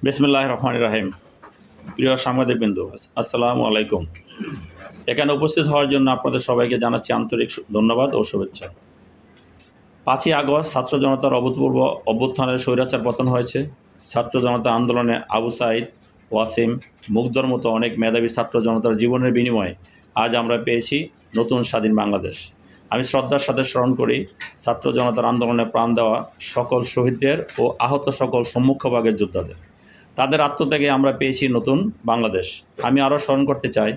বিসমিল্লাহির রহমানির রহিম। প্রিয় সাংবাদিকবৃন্দ, আসসালামু আলাইকুম। এখানে উপস্থিত হওয়ার জন্য আপনাদের সবাইকে জানাচ্ছি আন্তরিক ধন্যবাদ ও শুভেচ্ছা। 5ই আগস্ট ছাত্র জনতার অভূতপূর্ব অভ্যুত্থানের স্বৈরাচার পতন হয়েছে। ছাত্র জনতা আন্দোলনে আবু সাঈদ, ওয়াসিম, মুগ্ধর মতো অনেক মেধাবী ছাত্র জনতার জীবনের বিনিময়ে আজ আমরা পেয়েছি নতুন স্বাধীন বাংলাদেশ। আমি শ্রদ্ধার সাথে স্মরণ করি ছাত্র জনতার আন্দোলনে প্রাণ দেওয়া সকল শহীদদের ও আহত সকল সম্মুখভাগের যোদ্ধাদের। তাদের আত্মত্যাগে আমরা পেয়েছি নতুন বাংলাদেশ। আমি আরও স্মরণ করতে চাই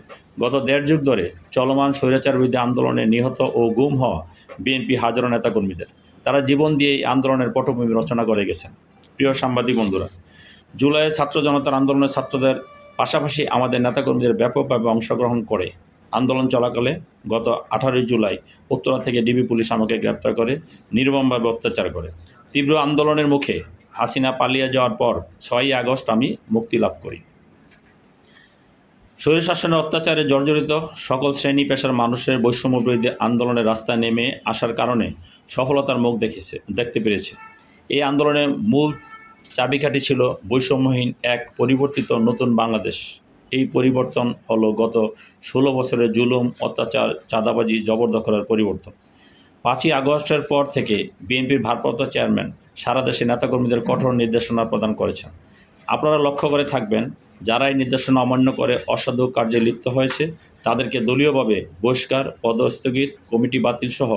গত 1.5 যুগ ধরে চলমান স্বৈরাচার বিরোধী আন্দোলনে নিহত ও গুম হওয়া বিএনপি হাজারো নেতাকর্মীদের। তারা জীবন দিয়ে এই আন্দোলনের পটভূমি রচনা করে গেছেন। প্রিয় সাংবাদিক বন্ধুরা, জুলাইয়ে ছাত্র জনতার আন্দোলনের ছাত্রদের পাশাপাশি আমাদের নেতাকর্মীদের ব্যাপকভাবে অংশগ্রহণ করে আন্দোলন চলাকালে গত 18 জুলাই উত্তরা থেকে ডিবি পুলিশ আমাকে গ্রেপ্তার করে নির্মমভাবে অত্যাচার করে। তীব্র আন্দোলনের মুখে হাসিনা পালিয়ে যাওয়ার পর 6ই আগস্ট আমি মুক্তি লাভ করি। স্বৈরশাসনের অত্যাচারে জর্জরিত সকল শ্রেণী পেশার মানুষের বৈষম্য বিরোধী আন্দোলনের রাস্তায় নেমে আসার কারণে সফলতার মুখ দেখতে পেরেছে। এই আন্দোলনের মূল চাবিকাঠি ছিল বৈষম্যহীন এক পরিবর্তিত নতুন বাংলাদেশ। এই পরিবর্তন হলো গত 16 বছরের জুলুম, অত্যাচার, চাঁদাবাজি, জবরদখলের পরিবর্তন। 5ই আগস্টের পর থেকে বিএনপির ভারপ্রাপ্ত চেয়ারম্যান সারা দেশে নেতাকর্মীদের কঠোর নির্দেশনা প্রদান করেছেন। আপনারা লক্ষ্য করে থাকবেন, যারা এই নির্দেশনা অমান্য করে অসাধু কার্যে লিপ্ত হয়েছে তাদেরকে দলীয়ভাবে বহিষ্কার, পদস্থগিত, কমিটি বাতিল সহ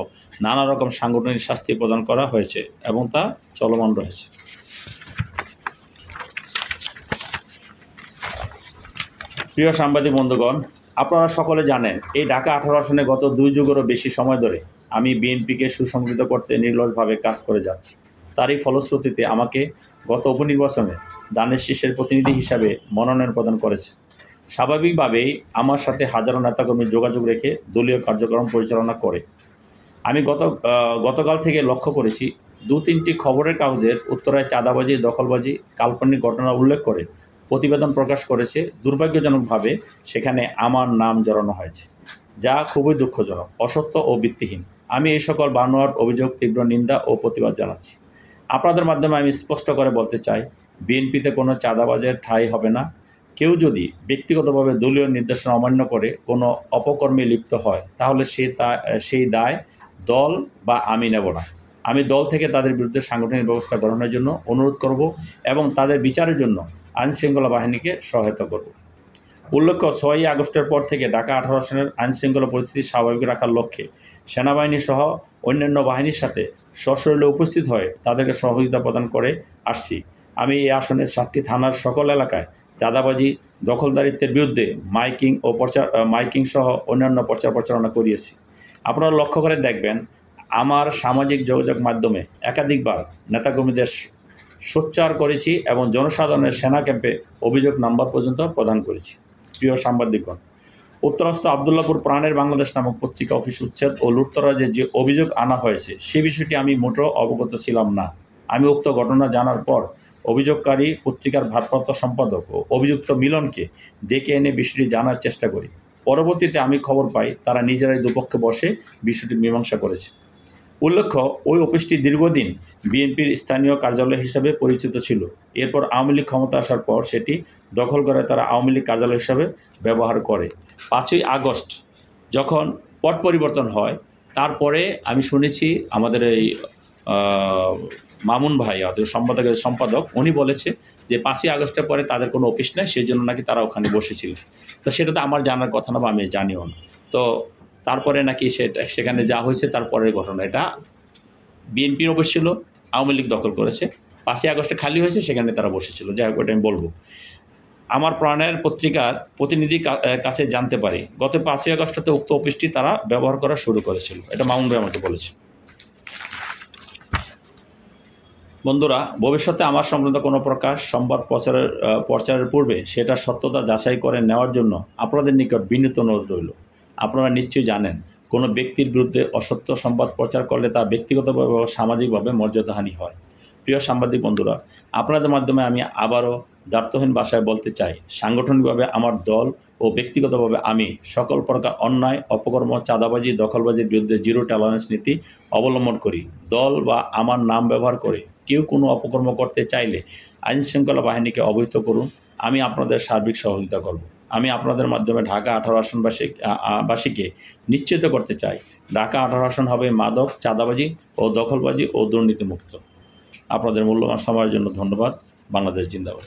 নানা রকম সাংগঠনিক শাস্তি প্রদান করা হয়েছে এবং তা চলমান রয়েছে। প্রিয় সাংবাদিক বন্ধুগণ, আপনারা সকলে জানেন এই ঢাকা 18 আসনে গত 2 যুগেরও বেশি সময় ধরে আমি বিএনপিকে সুসংগঠিত করতে নির্লসভাবে কাজ করে যাচ্ছি। তারই ফলশ্রুতিতে আমাকে গত উপনির্বাচনে দানের শীষের প্রতিনিধি হিসাবে মনোনয়ন প্রদান করেছে। স্বাভাবিকভাবেই আমার সাথে হাজারো নেতাকর্মী যোগাযোগ রেখে দলীয় কার্যক্রম পরিচালনা করে। আমি গতকাল থেকে লক্ষ্য করেছি 2-3টি খবরের কাগজের উত্তরায় চাঁদাবাজি, দখলবাজি, কাল্পনিক ঘটনা উল্লেখ করে প্রতিবেদন প্রকাশ করেছে। দুর্ভাগ্যজনকভাবে সেখানে আমার নাম জড়ানো হয়েছে, যা খুবই দুঃখজনক, অসত্য ও ভিত্তিহীন। আমি এই সকল বানোয়াট অভিযোগ তীব্র নিন্দা ও প্রতিবাদ জানাচ্ছি। আপনাদের মাধ্যমে আমি স্পষ্ট করে বলতে চাই, বিএনপিতে কোনো চাঁদাবাজের ঠাঁই হবে না। কেউ যদি ব্যক্তিগতভাবে দলীয় নির্দেশনা অমান্য করে কোনো অপকর্মে লিপ্ত হয় তাহলে সেই দায় দল বা আমি নেব না। আমি দল থেকে তাদের বিরুদ্ধে সাংগঠনিক ব্যবস্থা গ্রহণের জন্য অনুরোধ করব এবং তাদের বিচারের জন্য আইনশৃঙ্খলা বাহিনীকে সহায়তা করব। উল্লেখ্য, 6ই আগস্টের পর থেকে ঢাকা 18 আসনের আইনশৃঙ্খলা পরিস্থিতি স্বাভাবিক রাখার লক্ষ্যে সেনাবাহিনী সহ অন্যান্য বাহিনীর সাথে সশরীরে উপস্থিত হয়ে তাদেরকে সহযোগিতা প্রদান করে আসছি। আমি এই আসনের 7টি থানার সকল এলাকায় চাঁদাবাজি, দখলদারিত্বের বিরুদ্ধে মাইকিং সহ অন্যান্য প্রচার প্রচারণা করিয়েছি। আপনারা লক্ষ্য করে দেখবেন, আমার সামাজিক যোগাযোগ মাধ্যমে একাধিকবার নেতাকর্মীদের সোচ্চার করেছি এবং জনসাধারণের সেনা ক্যাম্পে অভিযোগ নাম্বার পর্যন্ত প্রদান করেছি। প্রিয় সাংবাদিকগণ, উত্তরস্থ আবদুল্লাপুর প্রাণের বাংলাদেশ নামক পত্রিকা অফিস উচ্ছেদ ও লুটতরাজে যে অভিযোগ আনা হয়েছে সে বিষয়টি আমি মোটেও অবগত ছিলাম না। আমি উক্ত ঘটনা জানার পর অভিযোগকারী পত্রিকার ভারপ্রাপ্ত সম্পাদক ও অভিযুক্ত মিলনকে ডেকে এনে বিষয়টি জানার চেষ্টা করি। পরবর্তীতে আমি খবর পাই তারা নিজেরাই দুপক্ষে বসে বিষয়টি মীমাংসা করেছে। উল্লেখ্য, ওই অফিসটি দীর্ঘদিন বিএনপির স্থানীয় কার্যালয় হিসাবে পরিচিত ছিল। এরপর আওয়ামী লীগ ক্ষমতা আসার পর সেটি দখল করে তারা আওয়ামী লীগ কার্যালয় হিসাবে ব্যবহার করে। 5ই আগস্ট যখন পট পরিবর্তন হয় তারপরে আমি শুনেছি আমাদের এই মামুন ভাই, সম্পাদক, উনি বলেছে যে 5ই আগস্টের পরে তাদের কোনো অফিস নেই, সেই জন্য নাকি তারা ওখানে বসেছিল। তো সেটা তো আমার জানার কথা না বা আমি জানিও না। তো তারপরে নাকি সেখানে যা হয়েছে তারপরের ঘটনা, এটা বিএনপির অফিস ছিল, আওয়ামী লীগ দখল করেছে। 5ই আগস্টে খালি হয়েছে, সেখানে তারা বসেছিল। যাই হোক, ওটা আমি বলবো। আমার প্রাণের পত্রিকার প্রতিনিধির কাছে জানতে পারি গত 5ই আগস্টে উক্ত অফিসটি তারা ব্যবহার করা শুরু করেছিল। এটা মামুন ভাই আমাকে বলেছে। বন্ধুরা, ভবিষ্যতে আমার সংক্রান্ত কোনো প্রকাশ সংবাদ প্রচারের পূর্বে সেটার সত্যতা যাচাই করে নেওয়ার জন্য আপনাদের নিকট বিনীত অনুরোধ রইল। আপনারা নিশ্চয়ই জানেন, কোনো ব্যক্তির বিরুদ্ধে অসত্য সংবাদ প্রচার করলে তা ব্যক্তিগতভাবে ও সামাজিকভাবে মর্যাদাহানি হয়। প্রিয় সাংবাদিক বন্ধুরা, আপনাদের মাধ্যমে আমি আবারও দ্ব্যর্থহীন ভাষায় বলতে চাই, সাংগঠনিকভাবে আমার দল ও ব্যক্তিগতভাবে আমি সকল প্রকার অন্যায়, অপকর্ম, চাঁদাবাজি, দখলবাজির বিরুদ্ধে জিরো টলারেন্স নীতি অবলম্বন করি। দল বা আমার নাম ব্যবহার করে কেউ কোনো অপকর্ম করতে চাইলে আইনশৃঙ্খলা বাহিনীকে অবহিত করুন। আমি আপনাদের সার্বিক সহযোগিতা করব। আমি আপনাদের মাধ্যমে ঢাকা 18 আসনবাসীকে নিশ্চিত করতে চাই, ঢাকা 18 আসন হবে মাদক, চাঁদাবাজি ও দখলবাজি ও দুর্নীতিমুক্ত। আপনাদের মূল্যবান সময়ের জন্য ধন্যবাদ। বাংলাদেশ জিন্দাবাদ।